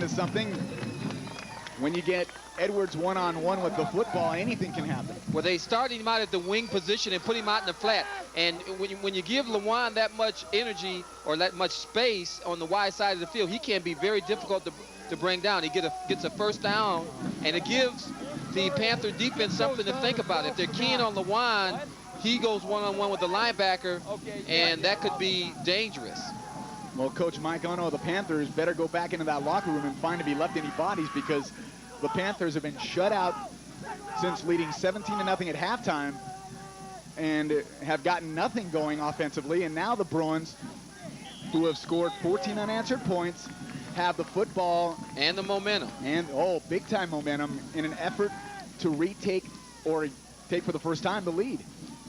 into something. When you get Edwards one-on-one with the football, anything can happen. Well, they started him out at the wing position and put him out in the flat. And when you give LaJuan that much energy or that much space on the wide side of the field, he can be very difficult to bring down. He gets a first down, and it gives the Panther defense something to think about. If they're keen on LaJuan, he goes one-on-one with the linebacker, and that could be dangerous. Well, Coach Mike Ono of the Panthers better go back into that locker room and find if he left any bodies, because the Panthers have been shut out since leading 17-0 at halftime and have gotten nothing going offensively. And now the Bruins, who have scored 14 unanswered points, have the football and the momentum. And, big-time momentum in an effort to retake or take for the first time the lead.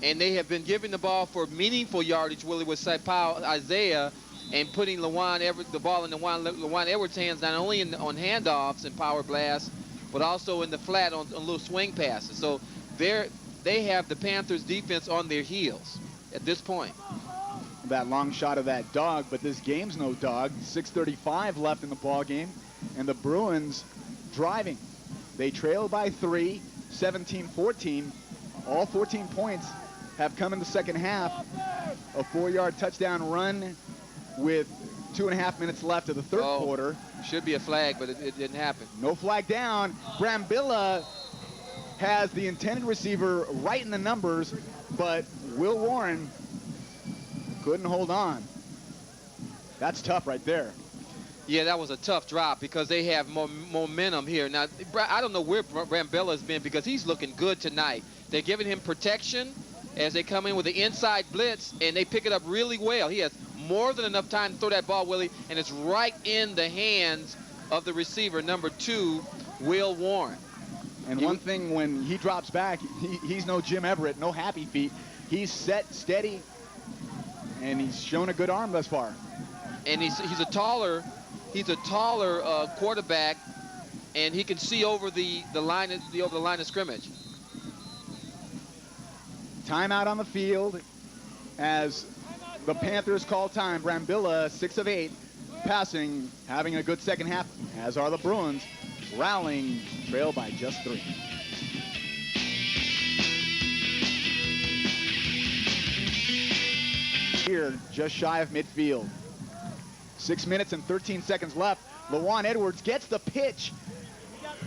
And they have been giving the ball for meaningful yardage, Willie, with Saipao Isaiah, and putting the ball in LaJuan Edwards' hands, not only on handoffs and power blasts, but also in the flat on little swing passes. So they have the Panthers defense on their heels at this point. That long shot of that dog, but this game's no dog. 6:35 left in the ball game, and the Bruins driving. They trail by 3, 17-14. All 14 points have come in the second half. A 4-yard touchdown run with 2.5 minutes left of the third quarter. Should be a flag, but it didn't happen. No flag down. Brambilla has the intended receiver right in the numbers, but Will Warren couldn't hold on. That's tough right there. Yeah, that was a tough drop because they have momentum here. Now, I don't know where Brambilla's been because he's looking good tonight. They're giving him protection as they come in with the inside blitz, and they pick it up really well. He has more than enough time to throw that ball, Willie, and it's right in the hands of the receiver, number 2, Will Warren. And one thing, when he drops back, he's no Jim Everett, no happy feet. He's set, steady, and he's shown a good arm thus far. And he's a taller quarterback, and he can see over the line of scrimmage. Timeout on the field as the Panthers call time. Brambilla, 6 of 8, passing, having a good second half, as are the Bruins, rallying, trail by just 3. Here, just shy of midfield. 6 minutes and 13 seconds left. LaJuan Edwards gets the pitch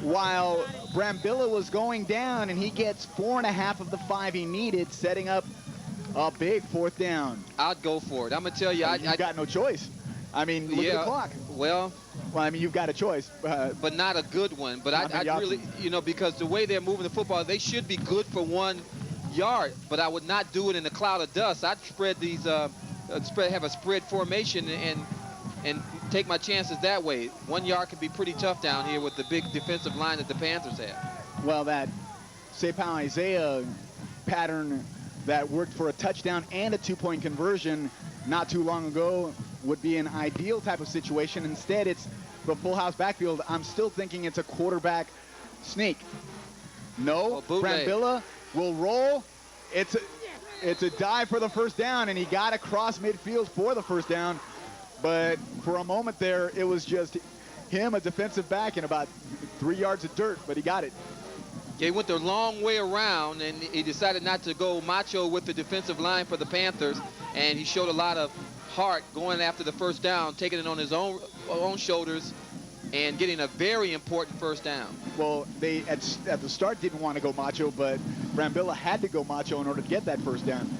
while Brambilla was going down, and he gets 4.5 of the 5 he needed, setting up a big 4th down. I'd go for it. I'm going to tell you. You've got no choice. I mean, look at the clock. Well, I mean, you've got a choice. But not a good one. But I'd really, because the way they're moving the football, they should be good for 1 yard. But I would not do it in a cloud of dust. I'd spread these, have a spread formation and take my chances that way. 1 yard can be pretty tough down here with the big defensive line that the Panthers have. Well, that Saipao Isaiah pattern that worked for a touchdown and a 2-point conversion not too long ago would be an ideal type of situation. Instead, it's the full house backfield. I'm still thinking it's a quarterback sneak. No, Brambilla will roll. It's a dive for the first down, and he got across midfield for the first down. But for a moment there, it was just him, a defensive back, in about 3 yards of dirt, but he got it. Yeah, he went the long way around, and he decided not to go macho with the defensive line for the Panthers, and he showed a lot of heart going after the first down, taking it on his own shoulders and getting a very important first down. Well, they at the start didn't want to go macho, but Brambilla had to go macho in order to get that first down,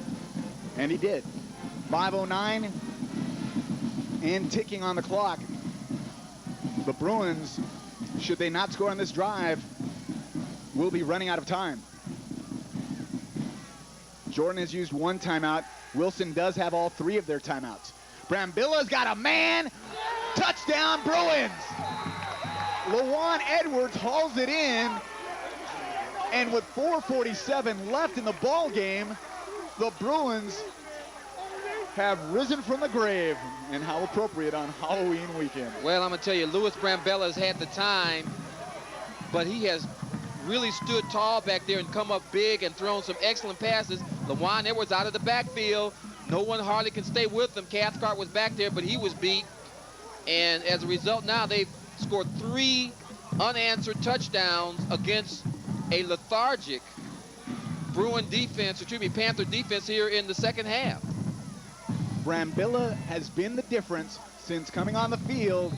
and he did. 5:09 and ticking on the clock. The Bruins, should they not score on this drive, will be running out of time. Jordan has used 1 timeout. Wilson does have all 3 of their timeouts. Brambilla's got a man. Touchdown, Bruins. LaJuan Edwards hauls it in. And with 4:47 left in the ball game, the Bruins have risen from the grave. And how appropriate on Halloween weekend. Well, I'm going to tell you, Louis Brambilla has had the time, but he has really stood tall back there and come up big and thrown some excellent passes. LaJuan Edwards out of the backfield. No one hardly can stay with him. Cathcart was back there, but he was beat. And as a result, now they've scored 3 unanswered touchdowns against a lethargic Bruin defense, Panther defense here in the second half. Brambilla has been the difference since coming on the field.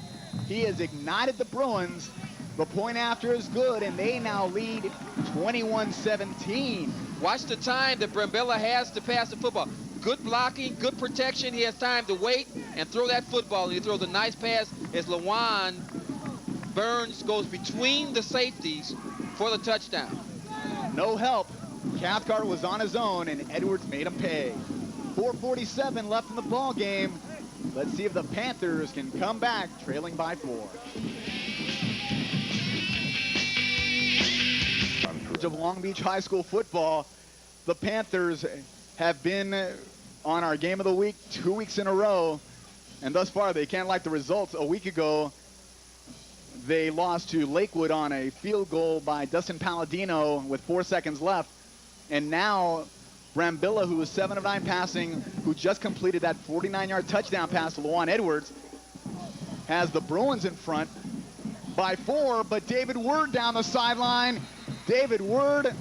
He has ignited the Bruins. The point after is good, and they now lead 21-17. Watch the time that Brambilla has to pass the football. Good blocking, good protection. He has time to wait and throw that football. And he throws a nice pass as Lawan Burns goes between the safeties for the touchdown. No help. Cathcart was on his own, and Edwards made him pay. 4:47 left in the ball game. Let's see if the Panthers can come back trailing by 4. Of Long Beach High School football, the Panthers have been on our game of the week 2 weeks in a row, and thus far they can't like the results. A week ago, they lost to Lakewood on a field goal by Dustin Palladino with 4 seconds left, and now Brambilla, who was 7 of 9 passing, who just completed that 49-yard touchdown pass to Lawan Edwards, has the Bruins in front by 4, but David Word down the sideline. David Word,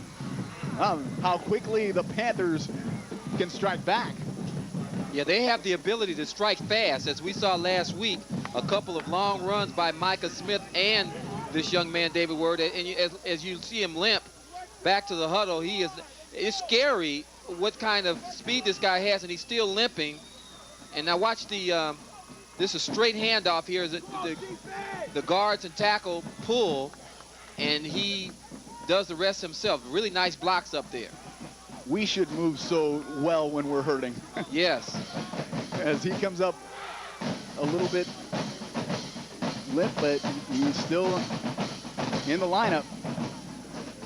how quickly the Panthers can strike back. Yeah, they have the ability to strike fast, as we saw last week. A couple of long runs by Micah Smith and this young man, David Word. And as you see him limp back to the huddle, it's scary what kind of speed this guy has, and he's still limping. And now watch this is a straight handoff here. The guards and tackle pull, and he does the rest himself. Really nice blocks up there. We should move so well when we're hurting. Yes. As he comes up a little bit limp, but he's still in the lineup.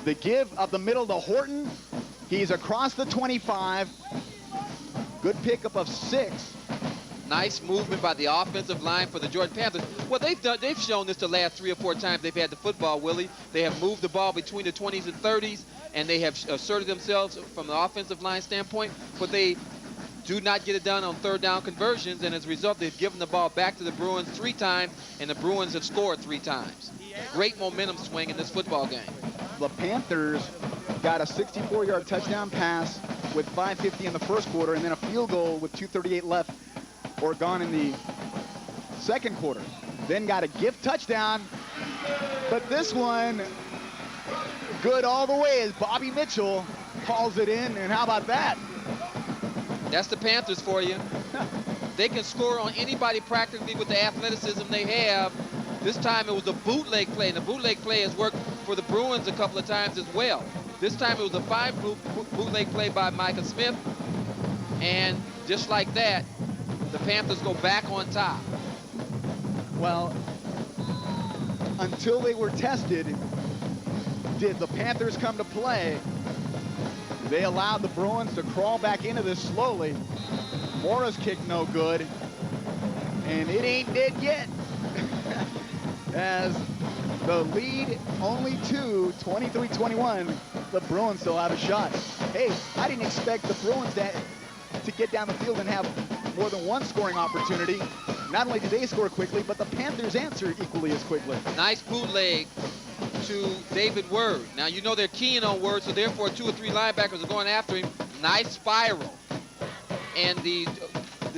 The give up the middle to Horton. He's across the 25. Good pickup of 6. Nice movement by the offensive line for the Jordan Panthers. Well, they've shown this the last 3 or 4 times they've had the football, Willie. They have moved the ball between the 20s and 30s, and they have asserted themselves from the offensive line standpoint, but they do not get it done on 3rd down conversions, and as a result, they've given the ball back to the Bruins 3 times, and the Bruins have scored 3 times. Great momentum swing in this football game. The Panthers got a 64-yard touchdown pass with 5:50 in the first quarter, and then a field goal with 2:38 left or gone in the second quarter. Then got a gift touchdown, but this one good all the way as Bobby Mitchell calls it in, and how about that? That's the Panthers for you. They can score on anybody practically with the athleticism they have. This time it was a bootleg play, and the bootleg play has worked for the Bruins a couple of times as well. This time it was a 5 bootleg play by Micah Smith, and just like that, the Panthers go back on top. Well, until they were tested, did the Panthers come to play. They allowed the Bruins to crawl back into this slowly. Morris kick no good, and it ain't dead yet. As the lead only to 23-21, the Bruins still have a shot. Hey, I didn't expect the Bruins to get down the field and have more than one scoring opportunity. Not only did they score quickly, but the Panthers answered equally as quickly. Nice bootleg to David Word. Now, you know they're keying on Word, so therefore 2 or 3 linebackers are going after him. Nice spiral. And the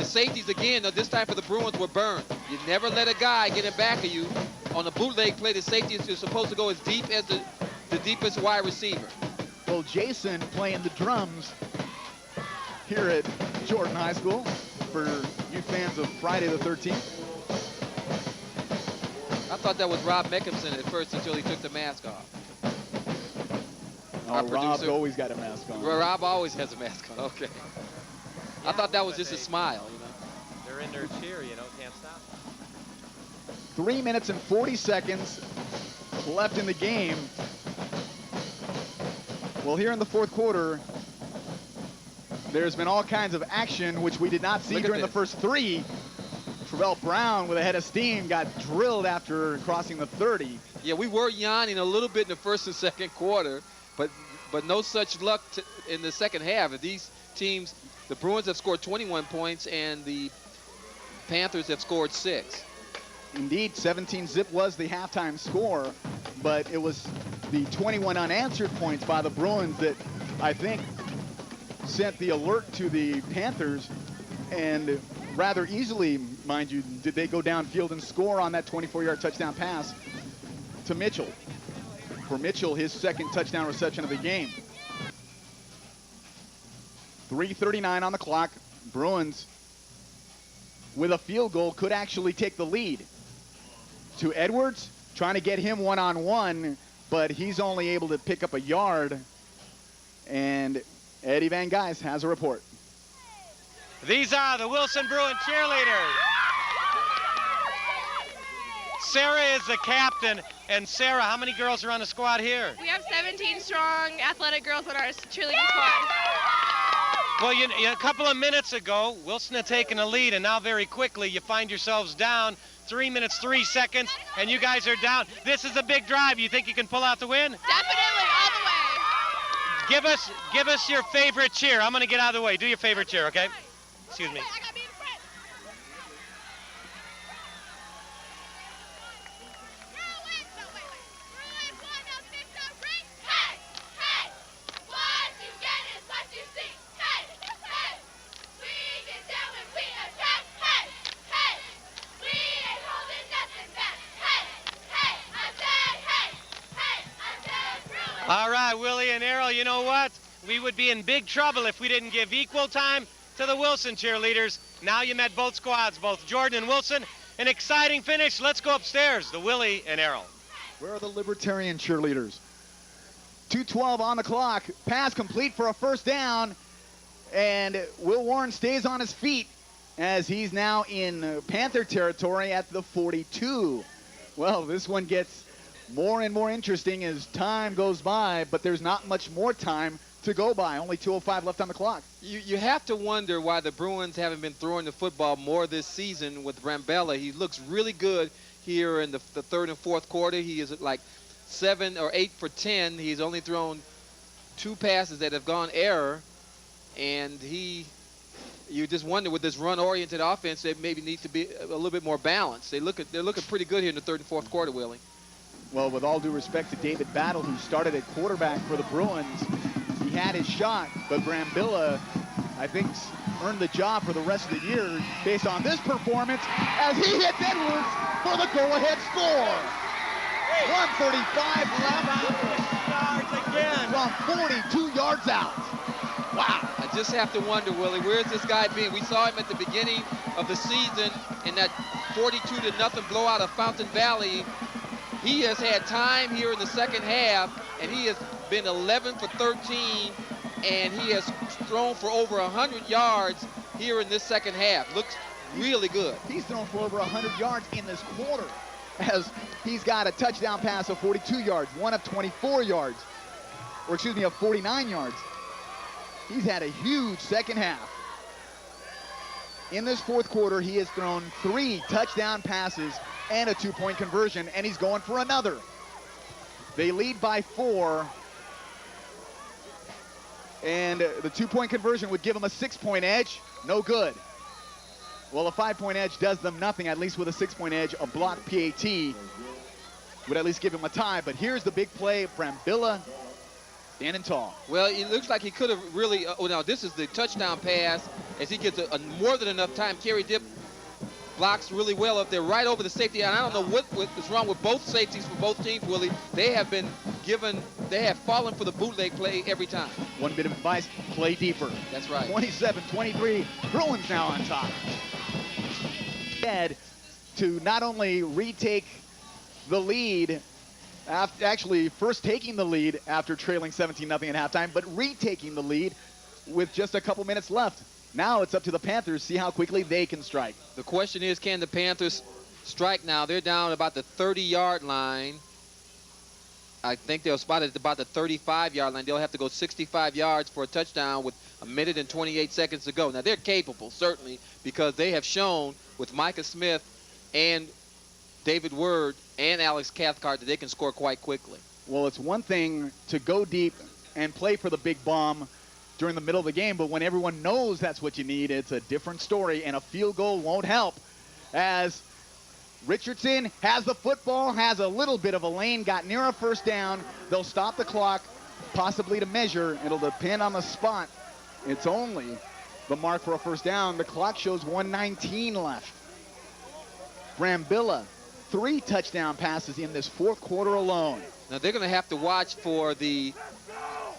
safeties, again, this time for the Bruins, were burned. You never let a guy get in back of you. On the bootleg play, the safety is supposed to go as deep as the deepest wide receiver. Well, Jason playing the drums here at Jordan High School for you fans of Friday the 13th. I thought that was Rob Meckinson at first until he took the mask off. Oh, Rob's always got a mask on. Rob always has a mask on, okay. Yeah, I thought that was just a smile, you know. They're in their cheer, you know, can't stop. 3 minutes and 40 seconds left in the game. Well, here in the fourth quarter, there's been all kinds of action, which we did not see during the first 3. Travell Brown with a head of steam got drilled after crossing the 30. Yeah, we were yawning a little bit in the first and second quarter, but no such luck in the second half. These teams, the Bruins have scored 21 points and the Panthers have scored 6. Indeed, 17-zip was the halftime score, but it was the 21 unanswered points by the Bruins that I think sent the alert to the Panthers, and rather easily, mind you, did they go downfield and score on that 24-yard touchdown pass to Mitchell. For Mitchell, his second touchdown reception of the game. 3:39 on the clock. Bruins, with a field goal, could actually take the lead. To Edwards, trying to get him one-on-one, but he's only able to pick up a yard. And Eddie Van Gijs has a report. These are the Wilson Bruin cheerleaders. Sarah is the captain. And Sarah, how many girls are on the squad here? We have 17 strong athletic girls on our cheerleading squad. Well, a couple of minutes ago, Wilson had taken a lead, and now very quickly you find yourselves down 3 minutes, 3 seconds, and you guys are down. This is a big drive. You think you can pull out the win? Definitely, all the way. Give us your favorite cheer. I'm going to get out of the way. Do your favorite cheer, okay? Excuse me. All right, Willie and Errol, you know what? We would be in big trouble if we didn't give equal time to the Wilson cheerleaders. Now you met both squads, both Jordan and Wilson. An exciting finish. Let's go upstairs, the Willie and Errol. Where are the Libertarian cheerleaders? 2:12 on the clock. Pass complete for a first down. And Will Warren stays on his feet as he's now in Panther territory at the 42. Well, this one gets more and more interesting as time goes by, but there's not much more time to go by. Only 2:05 left on the clock. You have to wonder why the Bruins haven't been throwing the football more this season with Brambella. He looks really good here in the third and fourth quarter. He is at like 7 or 8 for 10. He's only thrown 2 passes that have gone error, and you just wonder with this run-oriented offense, they maybe need to be a little bit more balanced. They're looking pretty good here in the third and fourth quarter, Willie. Well, with all due respect to David Battle, who started at quarterback for the Bruins, he had his shot, but Brambilla, I think, earned the job for the rest of the year based on this performance as he hits Edwards for the go-ahead score. 1:35 left from 42 yards out. Wow. I just have to wonder, Willie, where's this guy been? We saw him at the beginning of the season in that 42-0 blowout of Fountain Valley. He has had time here in the second half, and he has been 11 for 13, and he has thrown for over 100 yards here in this second half. Looks really good. He's thrown for over 100 yards in this quarter, as he's got a touchdown pass of 42 yards, one of 24 yards, or excuse me, of 49 yards. He's had a huge second half. In this fourth quarter, he has thrown 3 touchdown passes and a 2-point conversion, and he's going for another. They lead by 4, and the 2-point conversion would give them a 6-point edge. No good. Well, a 5-point edge does them nothing, at least with a 6-point edge. A blocked PAT would at least give him a tie, but here's the big play. Brambilla standing tall. Well, it looks like he could have really, now this is the touchdown pass as he gets a more than enough time. Kerry Dipp blocks really well up there right over the safety. And I don't know what is wrong with both safeties for both teams, Willie. They have fallen for the bootleg play every time. One bit of advice, play deeper. That's right. 27-23, Bruins now on top. To not only retake the lead, actually first taking the lead after trailing 17-0 at halftime, but retaking the lead with just a couple minutes left. Now it's up to the Panthers, see how quickly they can strike. The question is, can the Panthers strike now? They're down about the 30-yard line. I think they'll spot it at about the 35-yard line. They'll have to go 65 yards for a touchdown with 1 minute and 28 seconds to go. Now, they're capable, certainly, because they have shown with Micah Smith and David Word and Alex Cathcart that they can score quite quickly. Well, it's one thing to go deep and play for the big bomb during the middle of the game, but when everyone knows that's what you need, it's a different story, and a field goal won't help, as Richardson has the football, has a little bit of a lane, got near a first down. They'll stop the clock, possibly to measure. It'll depend on the spot. It's only the mark for a first down. The clock shows 1:19 left. Brambilla, 3 touchdown passes in this fourth quarter alone. Now they're going to have to watch for the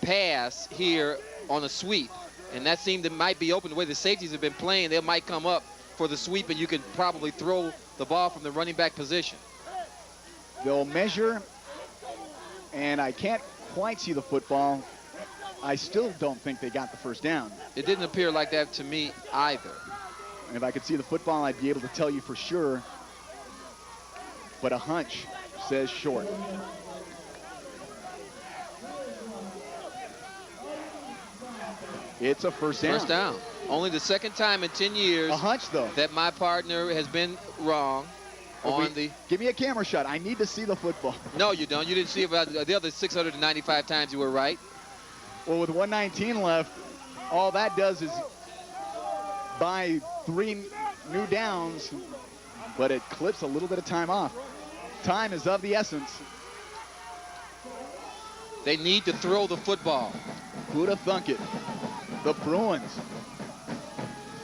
pass here on a sweep. And that seemed it might be open the way the safeties have been playing. They might come up for the sweep, and you can probably throw the ball from the running back position. They'll measure, and I can't quite see the football. I still don't think they got the first down. It didn't appear like that to me either. And if I could see the football, I'd be able to tell you for sure. But a hunch says short. It's a first down. First down. Only the second time in 10 years A hunch, though. that my partner has been wrong on the... Give me a camera shot. I need to see the football. No, you don't. You didn't see about the other 695 times you were right. Well, with 1:19 left, all that does is buy 3 new downs, but it clips a little bit of time off. Time is of the essence. They need to throw the football. Who'd have thunk it? The Bruins,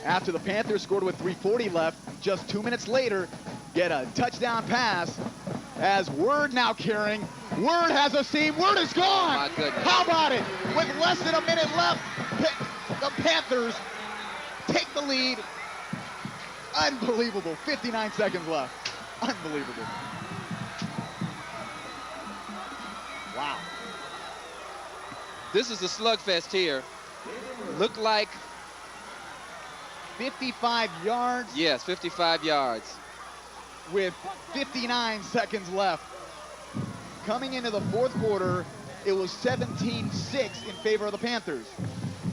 after the Panthers scored with 3:40 left, just 2 minutes later, get a touchdown pass as Word now carrying. Word has a seam. Word is gone. My goodness. How about it? With less than a minute left, the Panthers take the lead. Unbelievable. 59 seconds left. Unbelievable. Wow. This is a slugfest here. Look like... 55 yards. Yes, 55 yards. With 59 seconds left. Coming into the fourth quarter, it was 17-6 in favor of the Panthers.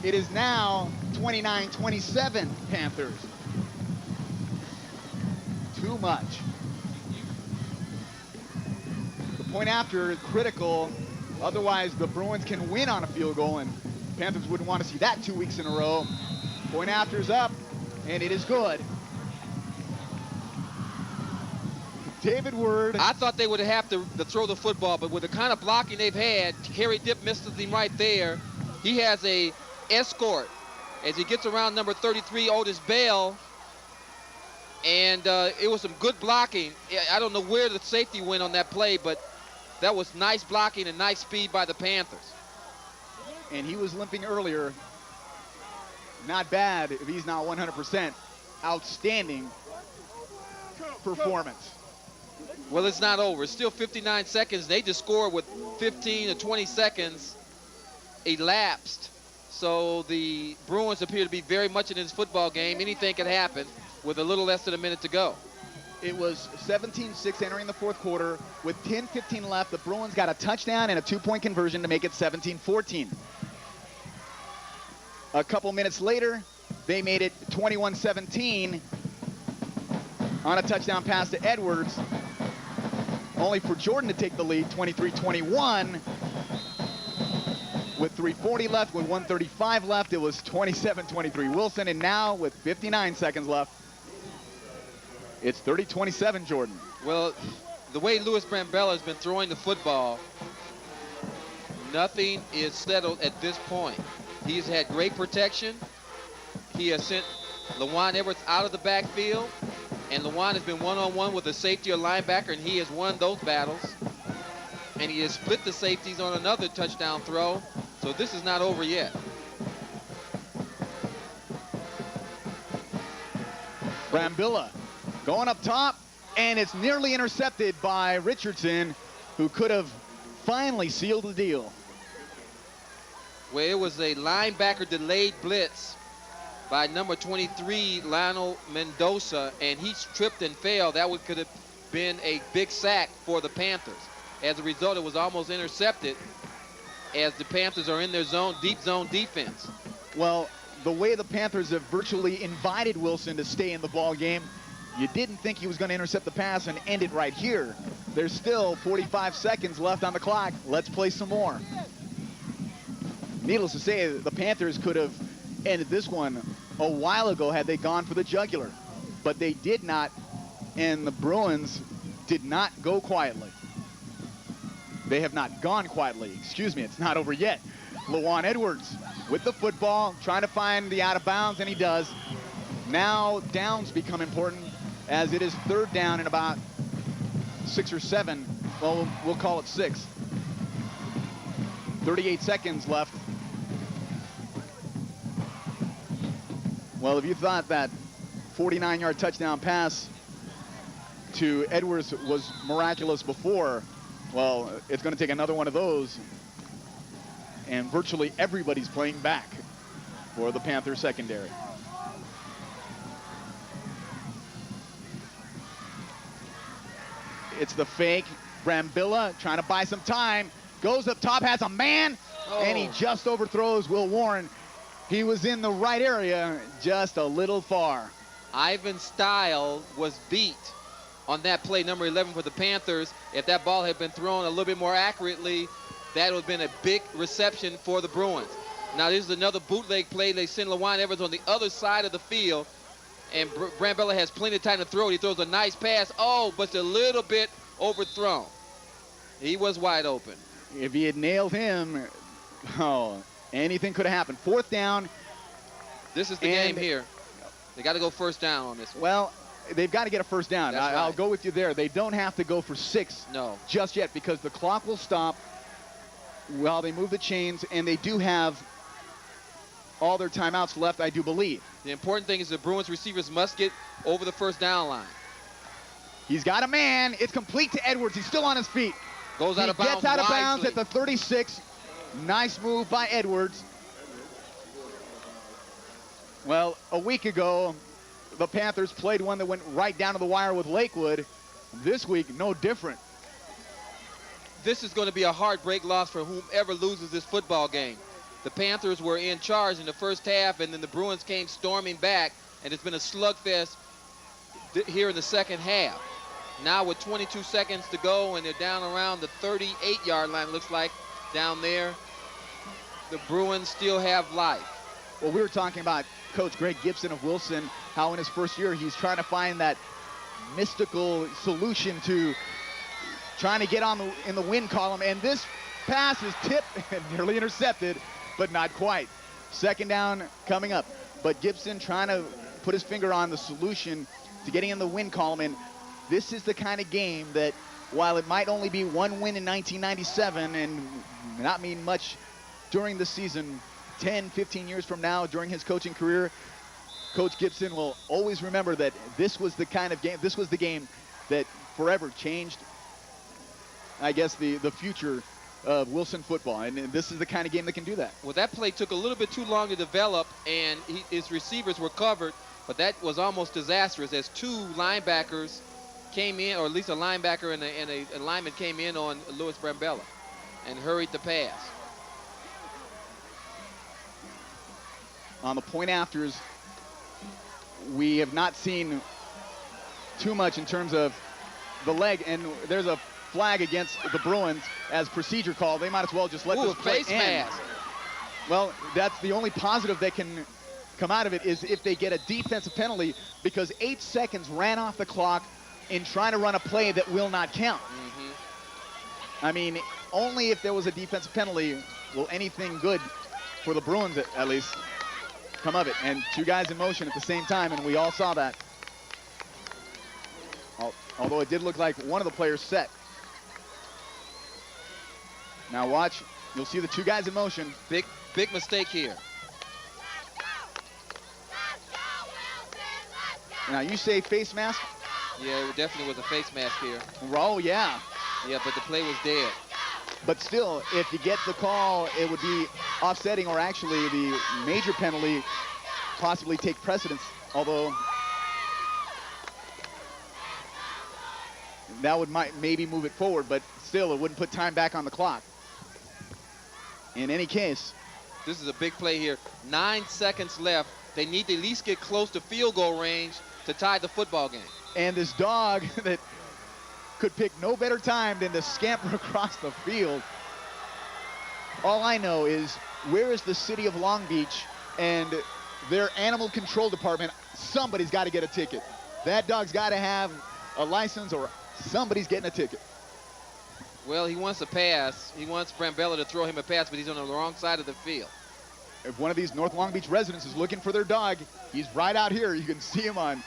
It is now 29-27 Panthers. Too much. The point after is critical. Otherwise, the Bruins can win on a field goal, and Panthers wouldn't want to see that 2 weeks in a row. Point after is up, and it is good. David Word. I thought they would have to throw the football, but with the kind of blocking they've had, Harry Dip misses him right there. He has a escort as he gets around number 33, Otis Bell. And it was some good blocking. I don't know where the safety went on that play, but that was nice blocking and nice speed by the Panthers. And he was limping earlier. Not bad if he's not 100%. Outstanding performance. Well, it's not over. It's still 59 seconds. They just scored with 15 or 20 seconds elapsed. So the Bruins appear to be very much in this football game. Anything can happen with a little less than a minute to go. It was 17-6 entering the fourth quarter. With 10:15 left, the Bruins got a touchdown and a 2-point conversion to make it 17-14. A couple minutes later, they made it 21-17 on a touchdown pass to Edwards, only for Jordan to take the lead, 23-21. With 3:40 left, with 1:35 left, it was 27-23 Wilson, and now with 59 seconds left, it's 30-27 Jordan. Well, the way Louis Brambella has been throwing the football, nothing is settled at this point. He's had great protection. He has sent Lawan Edwards out of the backfield, and Lawan has been one-on-one with a safety or linebacker, and he has won those battles. And he has split the safeties on another touchdown throw, so this is not over yet. Brambilla going up top, and it's nearly intercepted by Richardson, who could have finally sealed the deal. Well, it was a linebacker delayed blitz by number 23, Lionel Mendoza, and he tripped and fell. That could have been a big sack for the Panthers. As a result, it was almost intercepted as the Panthers are in their zone, deep zone defense. Well, the way the Panthers have virtually invited Wilson to stay in the ball game, you didn't think he was going to intercept the pass and end it right here. There's still 45 seconds left on the clock. Let's play some more. Needless to say, the Panthers could have ended this one a while ago had they gone for the jugular, but they did not and the Bruins did not go quietly. They have not gone quietly. Excuse me, it's not over yet. Lawan Edwards with the football, trying to find the out of bounds, and he does. Now downs become important as it is 3rd down and about 6 or 7. Well, we'll call it 6. 38 seconds left. Well, if you thought that 49-yard touchdown pass to Edwards was miraculous before, well, it's going to take another one of those. And virtually everybody's playing back for the Panthers secondary. It's the fake. Brambilla trying to buy some time. Goes up top, has a man, and he just overthrows Will Warren. He was in the right area, just a little far. Ivan Style was beat on that play, number 11 for the Panthers. If that ball had been thrown a little bit more accurately, that would have been a big reception for the Bruins. Now, this is another bootleg play. They send Lawan Edwards on the other side of the field, and Brambilla has plenty of time to throw it. He throws a nice pass. Oh, but it's a little bit overthrown. He was wide open. If he had nailed him, oh, anything could have happened. 4th down. This is the game here. They got to go 1st down on this one. Well, they've got to get a 1st down. I'll right. go with you there. They don't have to go for 6 just yet, because the clock will stop while they move the chains, and they do have all their timeouts left, I do believe. The important thing is the Bruins receivers must get over the 1st down line. He's got a man. It's complete to Edwards. He's still on his feet. Goes out of bounds. He gets out of bounds wisely. at the 36. Nice move by Edwards. Well, a week ago, the Panthers played one that went right down to the wire with Lakewood. This week, no different. This is going to be a heartbreak loss for whomever loses this football game. The Panthers were in charge in the 1st half, and then the Bruins came storming back, and it's been a slugfest here in the 2nd half. Now with 22 seconds to go, and they're down around the 38-yard line, looks like, down there. The Bruins still have life. Well, we were talking about Coach Greg Gibson of Wilson, how in his 1st year he's trying to find that mystical solution to trying to get in the win column, and this pass is tipped and nearly intercepted, but not quite. 2nd down coming up, but Gibson trying to put his finger on the solution to getting in the win column, and this is the kind of game that, while it might only be 1 win in 1997 and not mean much during the season, 10, 15 years from now during his coaching career, Coach Gibson will always remember that this was the kind of game, this was the game that forever changed, I guess, the future of Wilson football, and this is the kind of game that can do that. Well, that play took a little bit too long to develop, and his receivers were covered, but that was almost disastrous as 2 linebackers came in, or at least a linebacker and a lineman came in on Louis Brambilla and hurried the pass. On the point afters, we have not seen too much in terms of the leg, and there's a flag against the Bruins as procedure call. They might as well just let this play face end. mask. Well, that's the only positive that can come out of it, is if they get a defensive penalty, because 8 seconds ran off the clock in trying to run a play that will not count. I mean, only if there was a defensive penalty will anything good for the Bruins at least come of it. And 2 guys in motion at the same time, and we all saw that. Although it did look like one of the players set. Now watch, you'll see the 2 guys in motion. Big mistake here. Now you say face mask? Yeah, it definitely was a face mask here. Oh, yeah. Yeah, but the play was dead. But still, if you get the call, it would be offsetting, or actually the major penalty possibly take precedence, although that would maybe move it forward, but still it wouldn't put time back on the clock. In any case, this is a big play here. 9 seconds left. They need to at least get close to field goal range to tie the football game. And this dog that could pick no better time than to scamper across the field. All I know is, where is the city of Long Beach and their animal control department? Somebody's got to get a ticket. That dog's got to have a license or somebody's getting a ticket. Well, he wants a pass. He wants Brambilla to throw him a pass, but he's on the wrong side of the field. If one of these North Long Beach residents is looking for their dog, he's right out here. You can see him on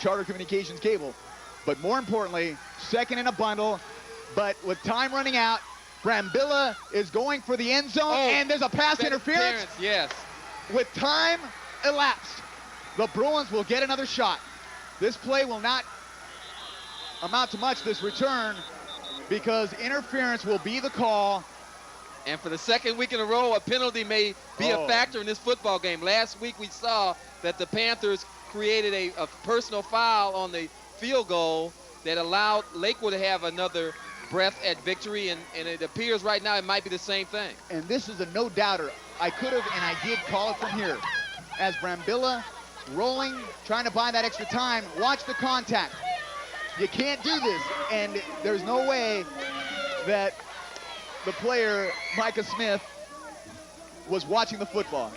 Charter Communications cable. But more importantly, second in a bundle. But with time running out, Brambilla is going for the end zone, and there's a pass interference. Yes. With time elapsed, the Bruins will get another shot. This play will not amount to much, this return, because interference will be the call. And for the second week in a row, a penalty may be a factor in this football game. Last week we saw that the Panthers created a personal foul on the field goal that allowed Lakewood to have another breath at victory, and it appears right now it might be the same thing. And this is a no-doubter. I could have, and I did call it from here. As Brambilla rolling, trying to buy that extra time, watch the contact. You can't do this, and there's no way that the player, Micah Smith, was watching the football.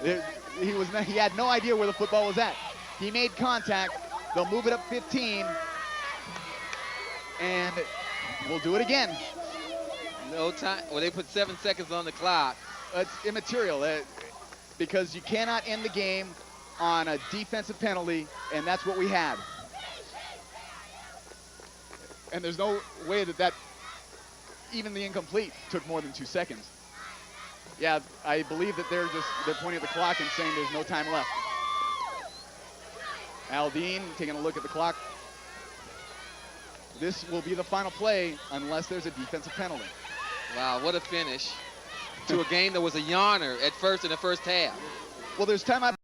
He had no idea where the football was at. He made contact. They'll move it up 15, and we'll do it again. No time. Well, they put 7 seconds on the clock. It's immaterial because you cannot end the game on a defensive penalty, and that's what we had. And there's no way that even the incomplete took more than 2 seconds. Yeah, I believe that they're pointing at the clock and saying there's no time left. Aldine taking a look at the clock. This will be the final play unless there's a defensive penalty. Wow, what a finish to a game that was a yarner at first in the first half. Well, there's time out.